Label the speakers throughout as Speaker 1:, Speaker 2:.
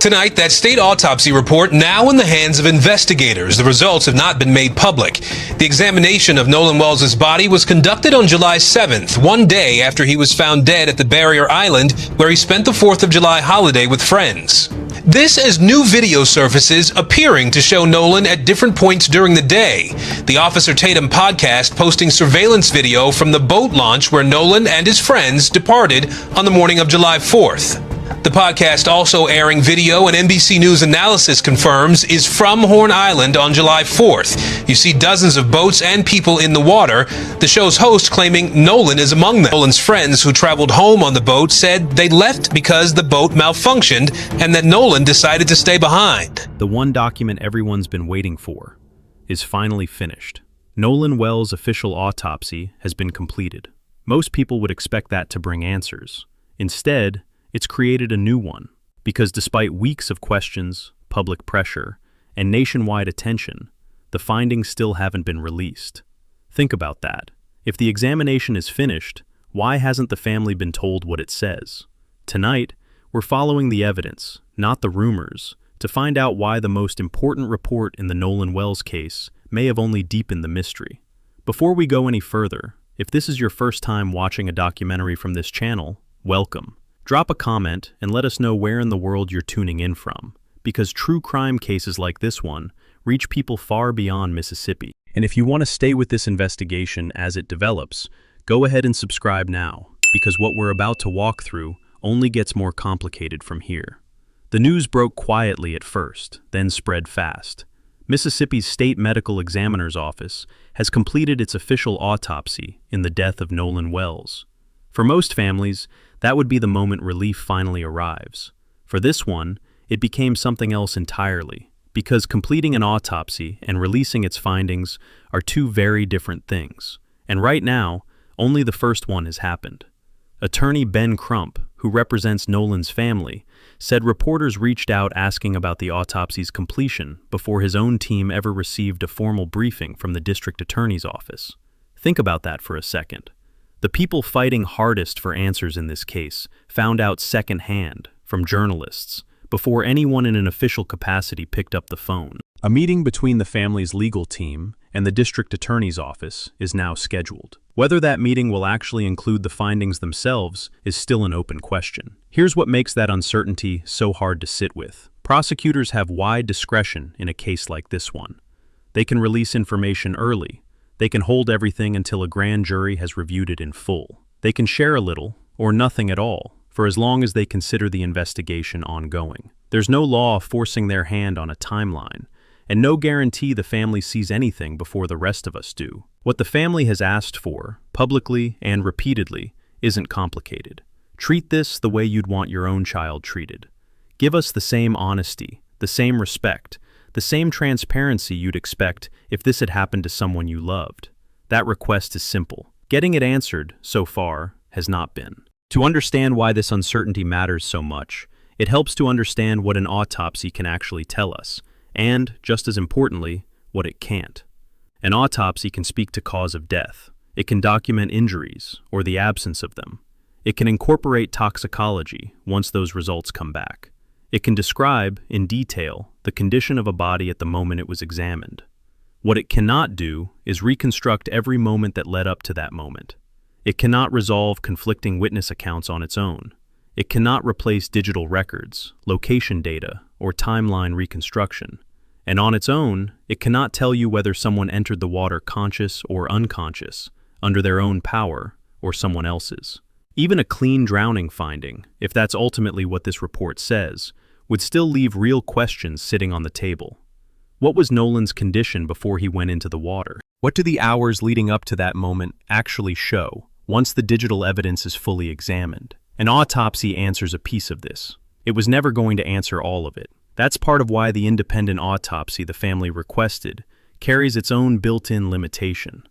Speaker 1: Tonight, that state autopsy report now in the hands of investigators. The results have not been made public. The examination of Nolan Wells' body was conducted on July 7th, one day after he was found dead at the Barrier Island, where he spent the 4th of July holiday with friends. This as new video surfaces appearing to show Nolan at different points during the day. The Officer Tatum podcast posting surveillance video from the boat launch where Nolan and his friends departed on the morning of July 4th. The podcast also airing video and NBC News analysis confirms is from Horn Island on July 4th. You see dozens of boats and people in the water. The show's host claiming Nolan is among them. Nolan's friends who traveled home on the boat said they left because the boat malfunctioned and that Nolan decided to stay behind.
Speaker 2: The one document everyone's been waiting for is finally finished. Nolan Wells' official autopsy has been completed. Most people would expect that to bring answers. Instead, it's created a new one, because despite weeks of questions, public pressure, and nationwide attention, the findings still haven't been released. Think about that. If the examination is finished, why hasn't the family been told what it says? Tonight, we're following the evidence, not the rumors, to find out why the most important report in the Nolan Wells case may have only deepened the mystery. Before we go any further, if this is your first time watching a documentary from this channel, welcome. Drop a comment and let us know where in the world you're tuning in from, because true crime cases like this one reach people far beyond Mississippi. And if you want to stay with this investigation as it develops, go ahead and subscribe now, because what we're about to walk through only gets more complicated from here. The news broke quietly at first, then spread fast. Mississippi's State Medical Examiner's Office has completed its official autopsy in the death of Nolan Wells. For most families, that would be the moment relief finally arrives. For this one, it became something else entirely, because completing an autopsy and releasing its findings are two very different things. And right now, only the first one has happened. Attorney Ben Crump, who represents Nolan's family, said reporters reached out asking about the autopsy's completion before his own team ever received a formal briefing from the district attorney's office. Think about that for a second. The people fighting hardest for answers in this case found out secondhand from journalists before anyone in an official capacity picked up the phone. A meeting between the family's legal team and the district attorney's office is now scheduled. Whether that meeting will actually include the findings themselves is still an open question. Here's what makes that uncertainty so hard to sit with. Prosecutors have wide discretion in a case like this one. They can release information early. They can hold everything until a grand jury has reviewed it in full. They can share a little, or nothing at all, for as long as they consider the investigation ongoing. There's no law forcing their hand on a timeline, and no guarantee the family sees anything before the rest of us do. What the family has asked for, publicly and repeatedly, isn't complicated. Treat this the way you'd want your own child treated. Give us the same honesty, the same respect, the same transparency you'd expect if this had happened to someone you loved. That request is simple. Getting it answered, so far, has not been. To understand why this uncertainty matters so much, it helps to understand what an autopsy can actually tell us, and, just as importantly, what it can't. An autopsy can speak to cause of death. It can document injuries, or the absence of them. It can incorporate toxicology once those results come back. It can describe, in detail, the condition of a body at the moment it was examined. What it cannot do is reconstruct every moment that led up to that moment. It cannot resolve conflicting witness accounts on its own. It cannot replace digital records, location data, or timeline reconstruction. And on its own, it cannot tell you whether someone entered the water conscious or unconscious, under their own power or someone else's. Even a clean drowning finding, if that's ultimately what this report says, would still leave real questions sitting on the table. What was Nolan's condition before he went into the water? What do the hours leading up to that moment actually show, once the digital evidence is fully examined? An autopsy answers a piece of this. It was never going to answer all of it. That's part of why the independent autopsy the family requested carries its own built-in limitation,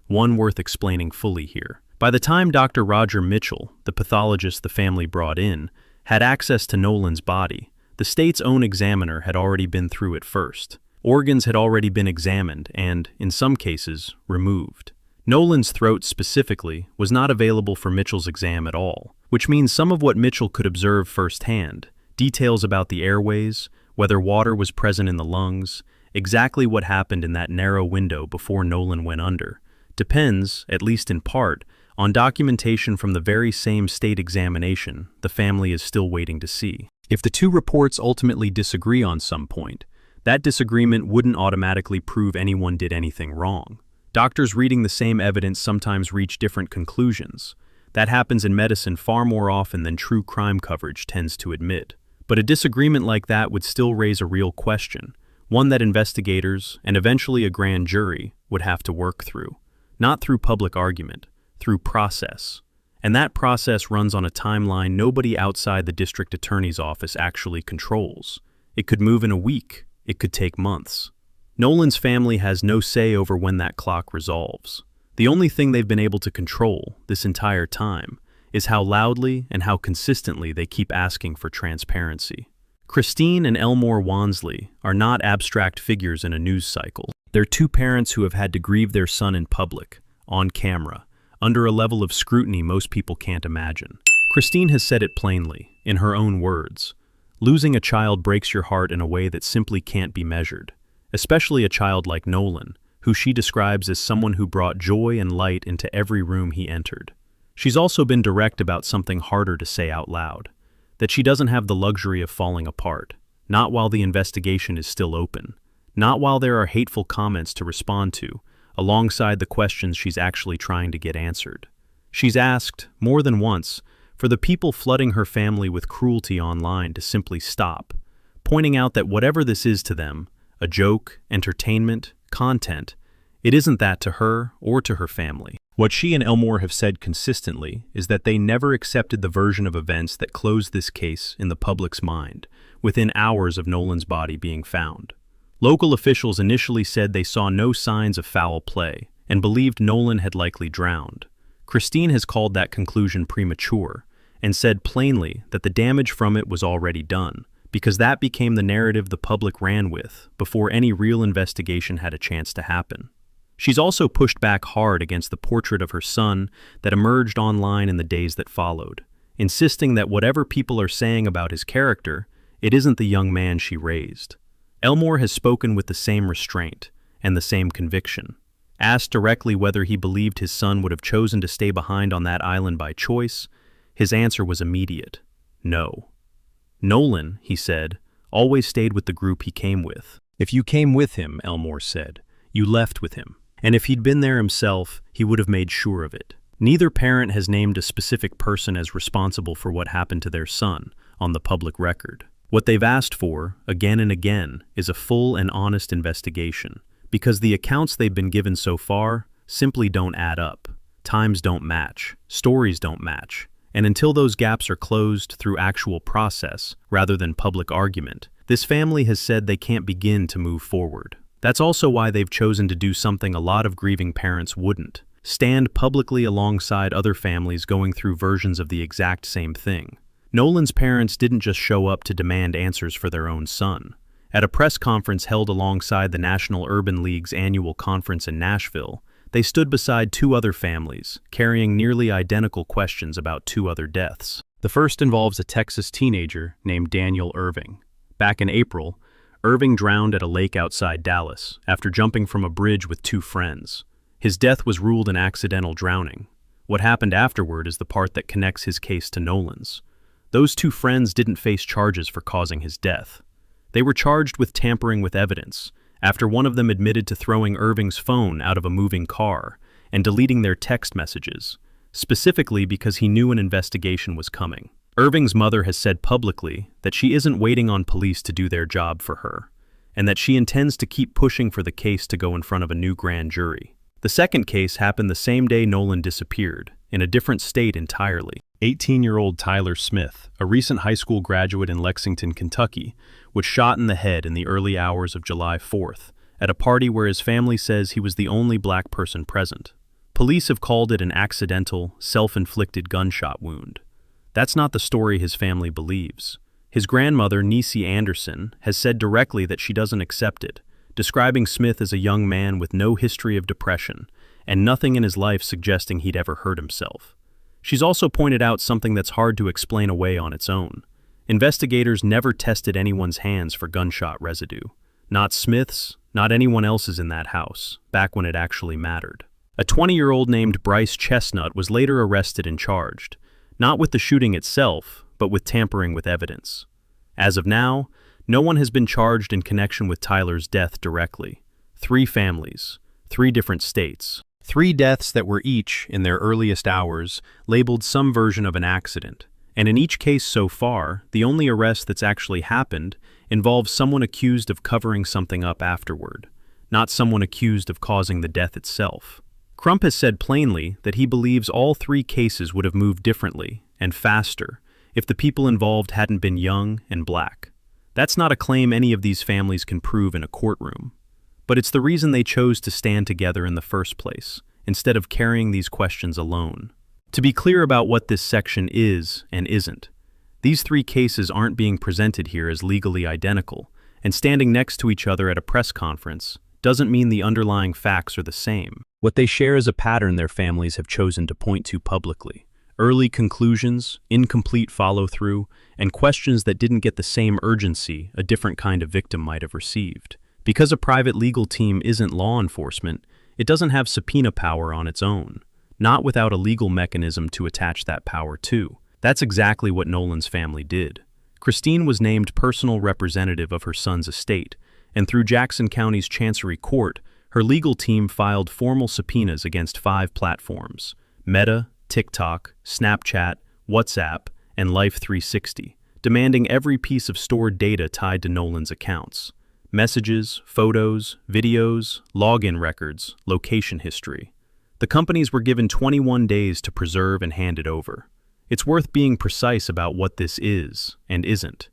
Speaker 2: one worth explaining fully here. By the time Dr. Roger Mitchell, the pathologist the family brought in, had access to Nolan's body, the state's own examiner had already been through it first. Organs had already been examined and, in some cases, removed. Nolan's throat specifically was not available for Mitchell's exam at all, which means some of what Mitchell could observe firsthand Details about the airways, whether water was present in the lungs, exactly what happened in that narrow window before Nolan went under, depends, at least in part, on documentation from the very same state examination the family is still waiting to see. If the two reports ultimately disagree on some point, that disagreement wouldn't automatically prove anyone did anything wrong. Doctors reading the same evidence sometimes reach different conclusions. That happens in medicine far more often than true crime coverage tends to admit. But a disagreement like that would still raise a real question, one that investigators, and eventually a grand jury, would have to work through. Not through public argument, through process. And that process runs on a timeline nobody outside the district attorney's office actually controls. It could move in a week. It could take months. Nolan's family has no say over when that clock resolves. The only thing they've been able to control this entire time is how loudly and how consistently they keep asking for transparency. Christine and Elmore Wansley are not abstract figures in a news cycle. They're two parents who have had to grieve their son in public, on camera, under a level of scrutiny most people can't imagine. Christine has said it plainly, in her own words. Losing a child breaks your heart in a way that simply can't be measured, especially a child like Nolan, who she describes as someone who brought joy and light into every room he entered. She's also been direct about something harder to say out loud, that she doesn't have the luxury of falling apart, not while the investigation is still open, not while there are hateful comments to respond to, alongside the questions she's actually trying to get answered. She's asked, more than once, for the people flooding her family with cruelty online to simply stop, pointing out that whatever this is to them, a joke, entertainment, content, it isn't that to her or to her family. What she and Elmore have said consistently is that they never accepted the version of events that closed this case in the public's mind, within hours of Nolan's body being found. Local officials initially said they saw no signs of foul play and believed Nolan had likely drowned. Christine has called that conclusion premature and said plainly that the damage from it was already done, because that became the narrative the public ran with before any real investigation had a chance to happen. She's also pushed back hard against the portrait of her son that emerged online in the days that followed, insisting that whatever people are saying about his character, it isn't the young man she raised. Elmore has spoken with the same restraint and the same conviction. Asked directly whether he believed his son would have chosen to stay behind on that island by choice, his answer was immediate: no. Nolan, he said, always stayed with the group he came with. If you came with him, Elmore said, you left with him. And if he'd been there himself, he would have made sure of it. Neither parent has named a specific person as responsible for what happened to their son on the public record. What they've asked for, again and again, is a full and honest investigation, because the accounts they've been given so far simply don't add up. Times don't match, stories don't match, and until those gaps are closed through actual process rather than public argument, this family has said they can't begin to move forward. That's also why they've chosen to do something a lot of grieving parents wouldn't: stand publicly alongside other families going through versions of the exact same thing. Nolan's parents didn't just show up to demand answers for their own son. At a press conference held alongside the National Urban League's annual conference in Nashville, they stood beside two other families, carrying nearly identical questions about two other deaths. The first involves a Texas teenager named Daniel Irving. Back in April, Irving drowned at a lake outside Dallas after jumping from a bridge with two friends. His death was ruled an accidental drowning. What happened afterward is the part that connects his case to Nolan's. Those two friends didn't face charges for causing his death. They were charged with tampering with evidence, after one of them admitted to throwing Irving's phone out of a moving car and deleting their text messages, specifically because he knew an investigation was coming. Irving's mother has said publicly that she isn't waiting on police to do their job for her, and that she intends to keep pushing for the case to go in front of a new grand jury. The second case happened the same day Nolan disappeared, in a different state entirely. 18-year-old Tyler Smith, a recent high school graduate in Lexington, Kentucky, was shot in the head in the early hours of July 4th at a party where his family says he was the only black person present. Police have called it an accidental, self-inflicted gunshot wound. That's not the story his family believes. His grandmother, Niecy Anderson, has said directly that she doesn't accept it, describing Smith as a young man with no history of depression and nothing in his life suggesting he'd ever hurt himself. She's also pointed out something that's hard to explain away on its own. Investigators never tested anyone's hands for gunshot residue. Not Smith's, not anyone else's in that house, back when it actually mattered. A 20-year-old named Bryce Chestnut was later arrested and charged, not with the shooting itself, but with tampering with evidence. As of now, no one has been charged in connection with Tyler's death directly. 3 families, 3 different states. 3 deaths that were each, in their earliest hours, labeled some version of an accident. And in each case so far, the only arrest that's actually happened involves someone accused of covering something up afterward, not someone accused of causing the death itself. Crump has said plainly that he believes all 3 cases would have moved differently and faster if the people involved hadn't been young and black. That's not a claim any of these families can prove in a courtroom. But it's the reason they chose to stand together in the first place, instead of carrying these questions alone. To be clear about what this section is and isn't, these 3 cases aren't being presented here as legally identical, and standing next to each other at a press conference doesn't mean the underlying facts are the same. What they share is a pattern their families have chosen to point to publicly. Early conclusions, incomplete follow-through, and questions that didn't get the same urgency a different kind of victim might have received. Because a private legal team isn't law enforcement, it doesn't have subpoena power on its own, not without a legal mechanism to attach that power to. That's exactly what Nolan's family did. Christine was named personal representative of her son's estate, and through Jackson County's Chancery Court, her legal team filed formal subpoenas against 5 platforms: Meta, TikTok, Snapchat, WhatsApp, and Life360, demanding every piece of stored data tied to Nolan's accounts. Messages, photos, videos, login records, location history. The companies were given 21 days to preserve and hand it over. It's worth being precise about what this is and isn't.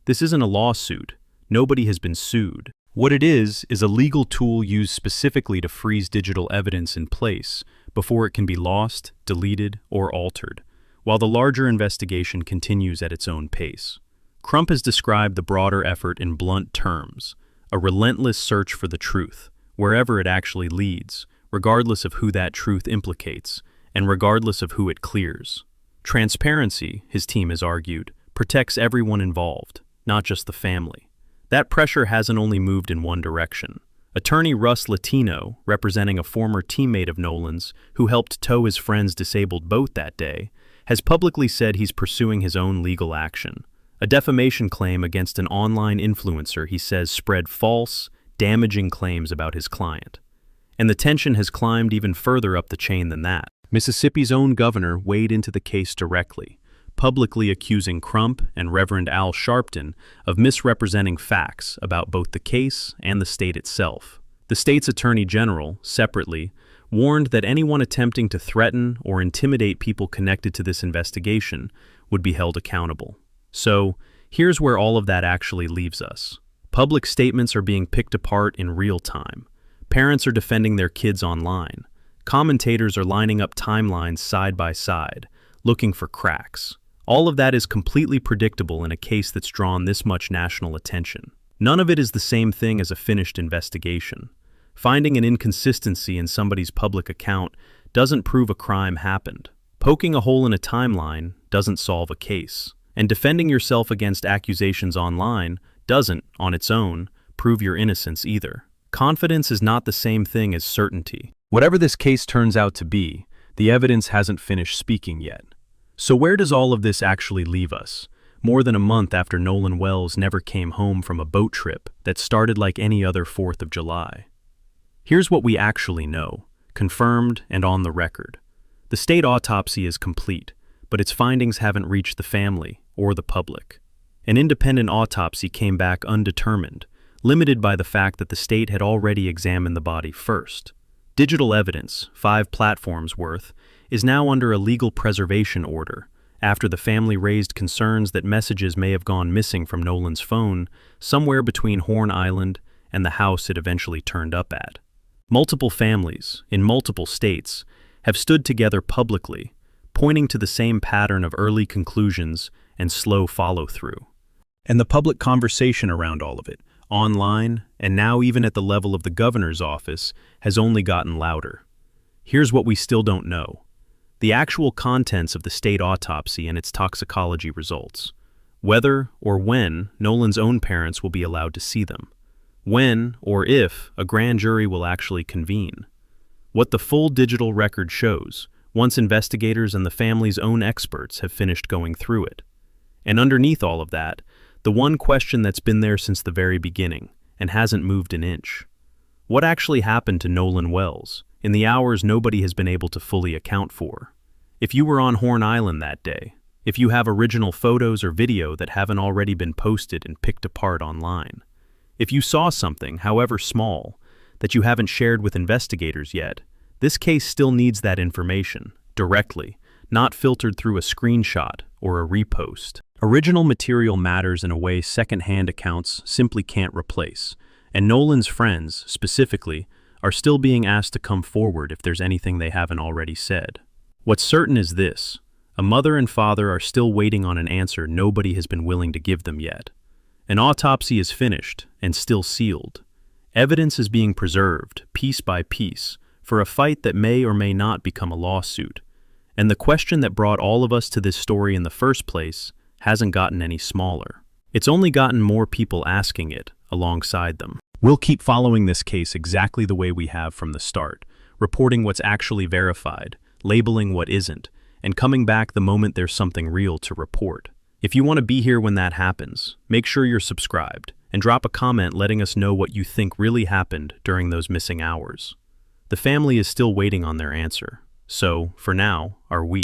Speaker 2: This isn't a lawsuit. Nobody has been sued. What it is a legal tool used specifically to freeze digital evidence in place before it can be lost, deleted, or altered, while the larger investigation continues at its own pace. Crump has described the broader effort in blunt terms: a relentless search for the truth, wherever it actually leads, regardless of who that truth implicates, and regardless of who it clears. Transparency, his team has argued, protects everyone involved, not just the family. That pressure hasn't only moved in one direction. Attorney Russ Latino, representing a former teammate of Nolan's who helped tow his friend's disabled boat that day, has publicly said he's pursuing his own legal action. A defamation claim against an online influencer he says spread false, damaging claims about his client. And the tension has climbed even further up the chain than that. Mississippi's own governor weighed into the case directly, publicly accusing Crump and Reverend Al Sharpton of misrepresenting facts about both the case and the state itself. The state's attorney general, separately, warned that anyone attempting to threaten or intimidate people connected to this investigation would be held accountable. So, here's where all of that actually leaves us. Public statements are being picked apart in real time. Parents are defending their kids online. Commentators are lining up timelines side by side, looking for cracks. All of that is completely predictable in a case that's drawn this much national attention. None of it is the same thing as a finished investigation. Finding an inconsistency in somebody's public account doesn't prove a crime happened. Poking a hole in a timeline doesn't solve a case. And defending yourself against accusations online doesn't, on its own, prove your innocence either. Confidence is not the same thing as certainty. Whatever this case turns out to be, the evidence hasn't finished speaking yet. So where does all of this actually leave us, more than a month after Nolan Wells never came home from a boat trip that started like any other 4th of July? Here's what we actually know, confirmed and on the record. The state autopsy is complete, but its findings haven't reached the family or the public. An independent autopsy came back undetermined, limited by the fact that the state had already examined the body first. Digital evidence, 5 platforms worth, is now under a legal preservation order after the family raised concerns that messages may have gone missing from Nolan's phone somewhere between Horn Island and the house it eventually turned up at. Multiple families, in multiple states, have stood together publicly, pointing to the same pattern of early conclusions and slow follow-through. And the public conversation around all of it, online, and now even at the level of the governor's office, has only gotten louder. Here's what we still don't know: the actual contents of the state autopsy and its toxicology results. whether or when Nolan's own parents will be allowed to see them, when or if a grand jury will actually convene, what the full digital record shows once investigators and the family's own experts have finished going through it. And underneath all of that, the one question that's been there since the very beginning and hasn't moved an inch. What actually happened to Nolan Wells in the hours nobody has been able to fully account for? If you were on Horn Island that day, if you have original photos or video that haven't already been posted and picked apart online, if you saw something, however small, that you haven't shared with investigators yet, this case still needs that information, directly, not filtered through a screenshot or a repost. Original material matters in a way second-hand accounts simply can't replace, and Nolan's friends, specifically, are still being asked to come forward if there's anything they haven't already said. What's certain is this: a mother and father are still waiting on an answer nobody has been willing to give them yet. An autopsy is finished and still sealed. Evidence is being preserved, piece by piece, for a fight that may or may not become a lawsuit. And the question that brought all of us to this story in the first place hasn't gotten any smaller. It's only gotten more people asking it alongside them. We'll keep following this case exactly the way we have from the start, reporting what's actually verified, labeling what isn't, and coming back the moment there's something real to report. If you want to be here when that happens, make sure you're subscribed and drop a comment letting us know what you think really happened during those missing hours. The family is still waiting on their answer. So, for now, are we.